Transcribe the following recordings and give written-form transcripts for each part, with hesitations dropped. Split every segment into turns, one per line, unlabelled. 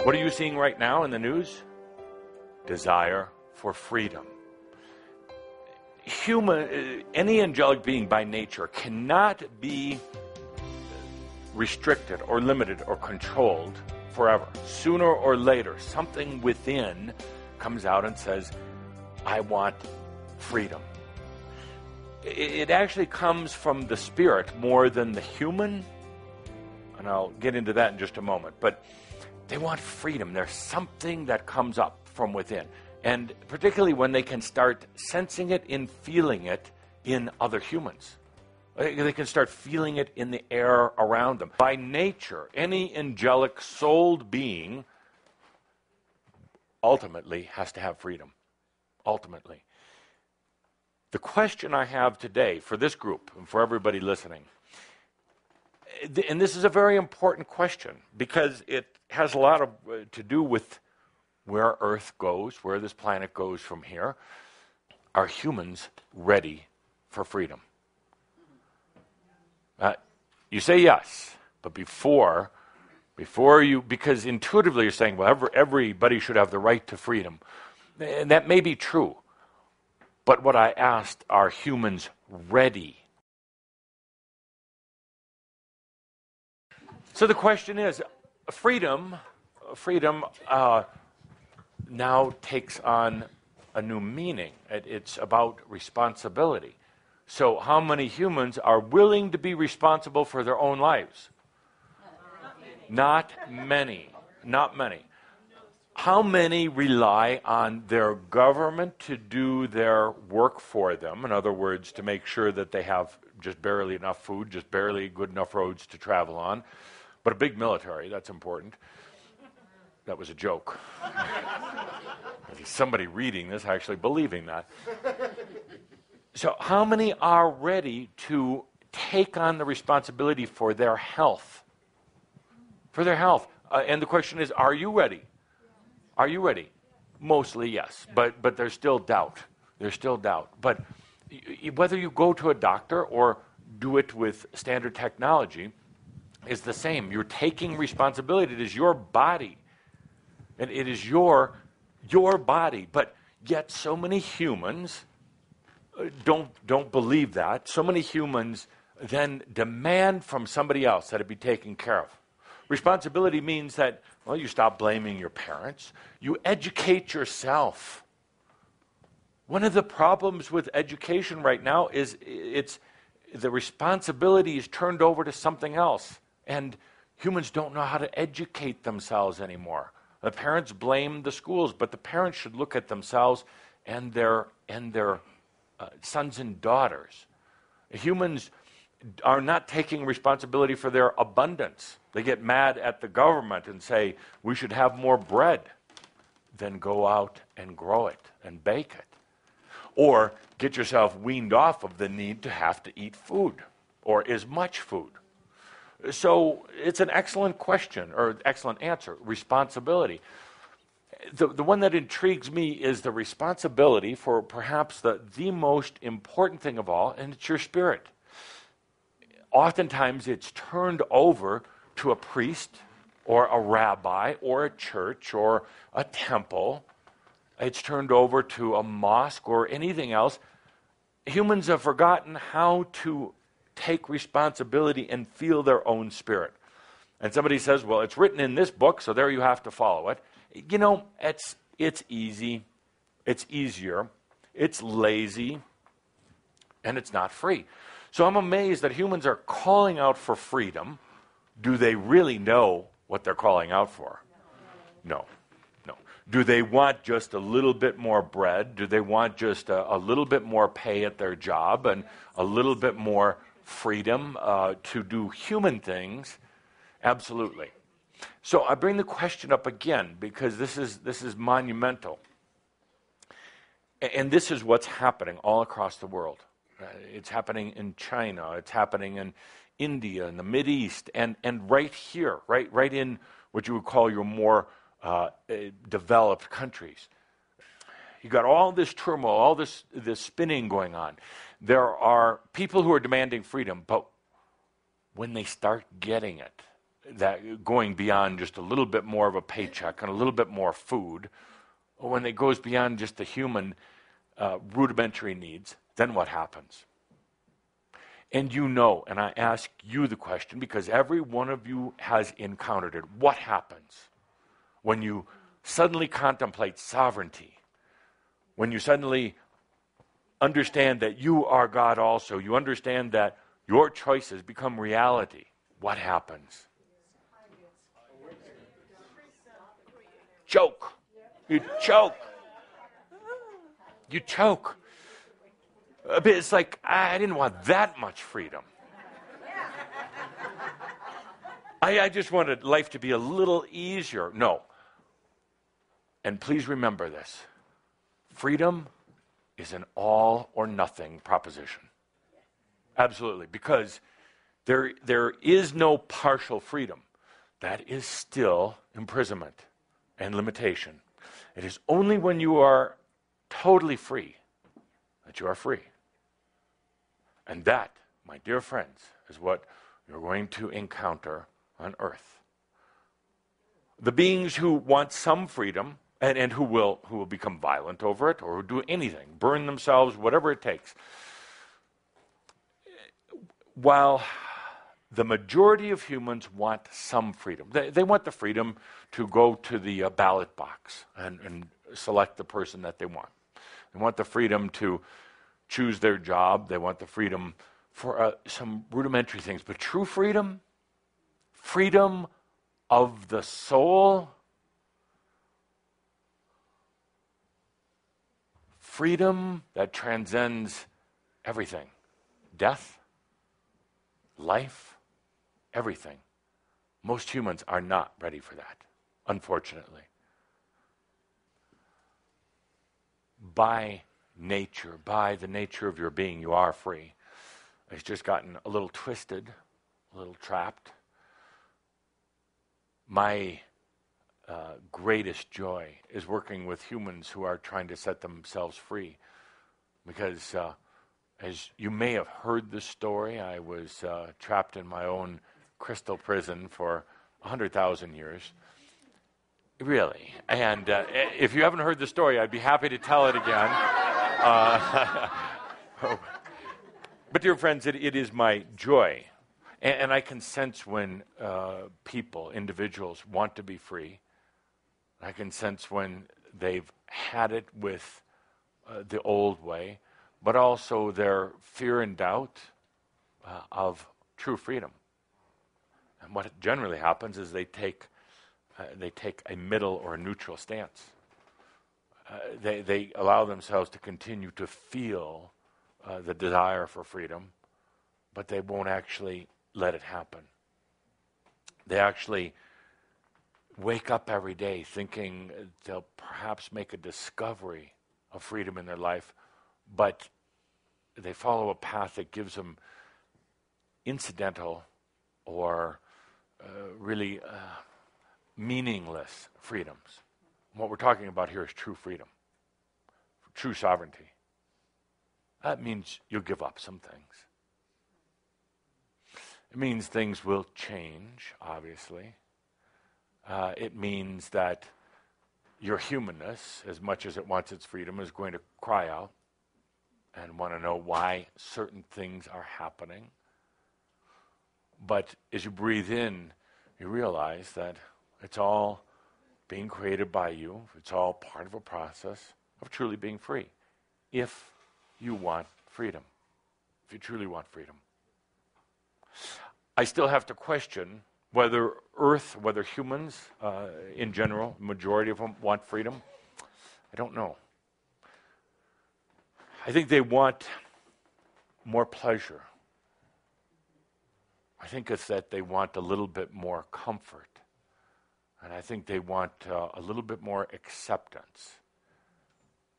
What are you seeing right now in the news? Desire for freedom. Any angelic being by nature cannot be restricted or limited or controlled forever. Sooner or later, something within comes out and says, I want freedom. It actually comes from the spirit more than the human, and I'll get into that in just a moment, but they want freedom. There's something that comes up from within. And particularly when they can start sensing it and feeling it in other humans. They can start feeling it in the air around them. By nature, any angelic souled being ultimately has to have freedom. Ultimately. The question I have today for this group and for everybody listening, and this is a very important question because it has a lot to do with where Earth goes, where this planet goes from here. Are humans ready for freedom? You say yes, but before you, because intuitively you're saying, well, everybody should have the right to freedom. And that may be true. But what I asked, are humans ready? So the question is, freedom now takes on a new meaning. It's about responsibility. So how many humans are willing to be responsible for their own lives? Not many. Not many. How many rely on their government to do their work for them? In other words, to make sure that they have just barely enough food, just barely good enough roads to travel on. But a big military, that's important. That was a joke. Somebody reading this actually believing that. So how many are ready to take on the responsibility for their health? For their health. And the question is, are you ready? Are you ready? Mostly yes, but there's still doubt. There's still doubt. But whether you go to a doctor or do it with standard technology is the same. You're taking responsibility. It is your body. And it is your body. But yet so many humans don't believe that. So many humans then demand from somebody else that it be taken care of. Responsibility means that, well, you stop blaming your parents. You educate yourself. One of the problems with education right now is the responsibility is turned over to something else. And humans don't know how to educate themselves anymore. The parents blame the schools, but the parents should look at themselves and their sons and daughters. Humans are not taking responsibility for their abundance. They get mad at the government and say, we should have more bread. Then go out and grow it and bake it. Or get yourself weaned off of the need to have to eat food or as much food. So it's an excellent question or excellent answer, responsibility. The one that intrigues me is the responsibility for perhaps the most important thing of all, and it's your spirit. Oftentimes it's turned over to a priest or a rabbi or a church or a temple. It's turned over to a mosque or anything else. Humans have forgotten how to take responsibility and feel their own spirit. And somebody says, well, it's written in this book, so there you have to follow it. You know, it's easy, it's easier, it's lazy, and it's not free. So I'm amazed that humans are calling out for freedom. Do they really know what they're calling out for? No. Do they want just a little bit more bread? Do they want just a little bit more pay at their job and a little bit more freedom to do human things? Absolutely. So I bring the question up again because this is monumental. And this is what's happening all across the world. It's happening in China. It's happening in India, in the Mideast, and right here, right in what you would call your more developed countries. You got all this turmoil, all this spinning going on. There are people who are demanding freedom, but when they start getting it, that going beyond just a little bit more of a paycheck and a little bit more food, or when it goes beyond just the human rudimentary needs, then what happens? And you know, and I ask you the question because every one of you has encountered it. What happens when you suddenly contemplate sovereignty? When you suddenly understand that you are God also, you understand that your choices become reality. What happens? Choke. You choke. You choke. It's like, I didn't want that much freedom. I just wanted life to be a little easier. No. And please remember this. Freedom is an all or nothing proposition. Absolutely. Because there is no partial freedom. That is still imprisonment and limitation. It is only when you are totally free that you are free. And that, my dear friends, is what you're going to encounter on earth. The beings who want some freedom and who will become violent over it or do anything, burn themselves, whatever it takes. While the majority of humans want some freedom. They want the freedom to go to the ballot box and select the person that they want. They want the freedom to choose their job. They want the freedom for some rudimentary things. But true freedom, freedom of the soul, freedom that transcends everything, death, life, everything. Most humans are not ready for that, unfortunately. By nature, by the nature of your being, you are free. It's just gotten a little twisted, a little trapped. My greatest joy is working with humans who are trying to set themselves free. Because as you may have heard the story, I was trapped in my own crystal prison for 100,000 years. Really. And if you haven't heard the story, I'd be happy to tell it again. But dear friends, it is my joy. And I can sense when people, individuals, want to be free. I can sense when they've had it with the old way, but also their fear and doubt of true freedom. And what generally happens is they take a middle or a neutral stance. They allow themselves to continue to feel the desire for freedom, but they won't actually let it happen. They actually wake up every day thinking they'll perhaps make a discovery of freedom in their life, but they follow a path that gives them incidental or really meaningless freedoms. What we're talking about here is true freedom, true sovereignty. That means you'll give up some things. It means things will change, obviously. It means that your humanness, as much as it wants its freedom, is going to cry out and want to know why certain things are happening. But as you breathe in, you realize that it's all being created by you. It's all part of a process of truly being free. If you want freedom. If you truly want freedom. I still have to question whether Earth, whether humans in general, majority of them want freedom. I don't know. I think they want more pleasure. I think it's that they want a little bit more comfort. And I think they want a little bit more acceptance.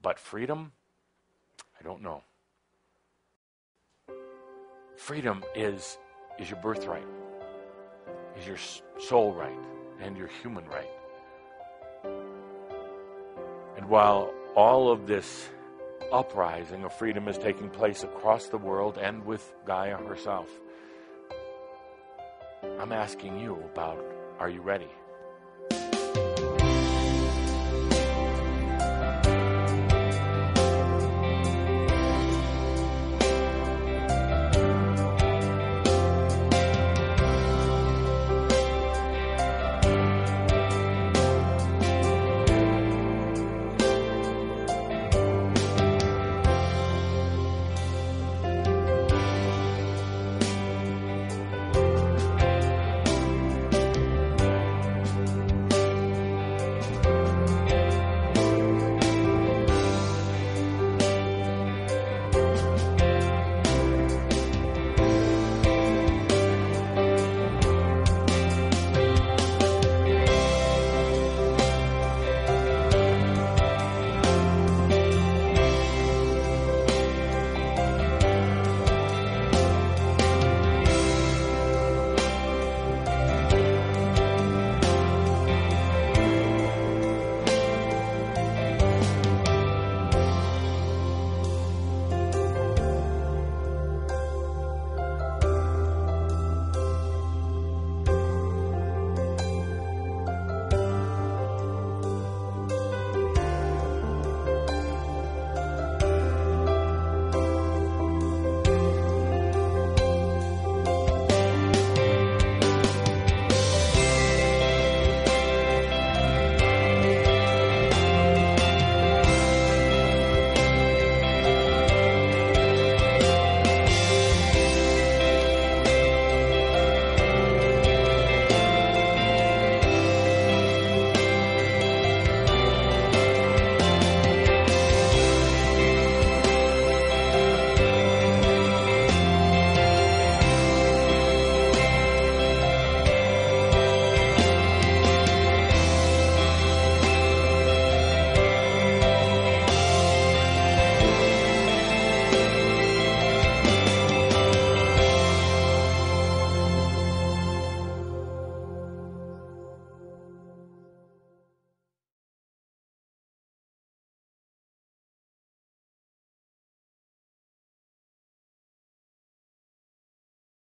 But freedom, I don't know. Freedom is your birthright, is your soul right, and your human right. And while all of this uprising of freedom is taking place across the world and with Gaia herself, I'm asking you about, are you ready?